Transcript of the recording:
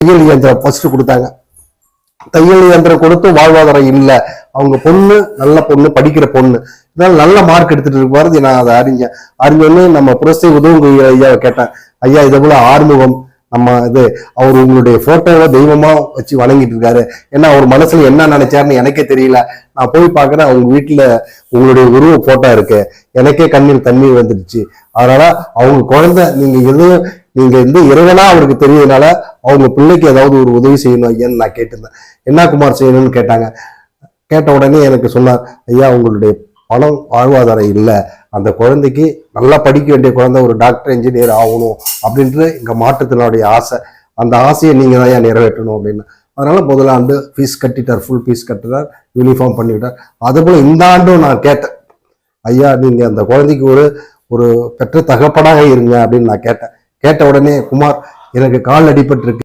தையல் இயந்திரம் ஃபர்ஸ்ட் கொடுத்தாங்க. தையல் இயந்திரம் கொடுத்து வாழ்வாதாரம் இல்லை. அவங்க பொண்ணு நல்ல பொண்ணு, படிக்கிற பொண்ணு, இதனால நல்ல மார்க் எடுத்துட்டு இருப்பாரு. நான் அதை அறிஞ்சோன்னு நம்ம புரஸ்தை உதவுங்க ஐயாவை கேட்டேன். ஐயா இதை போல ஆறுமுகம் நம்ம அவர் உங்களுடைய போட்டோவை தெய்வமா வச்சு வணங்கிட்டு இருக்காரு. ஏன்னா அவர் மனசுல என்ன நினைச்சாருன்னு எனக்கே தெரியல. நான் போய் பாக்குறேன், அவங்க வீட்டுல உங்களுடைய உருவ போட்டோ இருக்கு. எனக்கே கண்ணில் தண்ணீர் வந்துடுச்சு. அதனால அவங்க குழந்தை நீங்க இறைவனா அவருக்கு தெரியறதுனால அவங்க பிள்ளைக்கு ஏதாவது ஒரு உதவி செய்யணும் ஐயான்னு நான் கேட்டிருந்தேன். என்ன குமார் செய்யணும்னு கேட்டாங்க. கேட்ட உடனே எனக்கு சொன்னார், ஐயா உங்களுடைய பணம் வாழ்வாதாரம் இல்லை, அந்த குழந்தைக்கு நல்லா படிக்க வேண்டிய குழந்தை ஒரு டாக்டர் இன்ஜினியர் ஆகணும் அப்படின்ட்டு எங்க மாற்றத்தினுடைய ஆசை. அந்த ஆசையை நீங்க தான் ஏன் நிறைவேற்றணும் அப்படின்னு. அதனால முதல் ஆண்டு ஃபீஸ் கட்டிட்டார், ஃபுல் ஃபீஸ் கட்டினார், யூனிஃபார்ம் பண்ணிவிட்டார். அதுபோல இந்த ஆண்டும் நான் கேட்டேன், ஐயா நீங்க அந்த குழந்தைக்கு ஒரு பெற்ற தகப்பனாக இருங்க அப்படின்னு நான் கேட்டேன். கேட்ட உடனே குமார் எனக்கு கால் அடிபட்டு இருக்கு.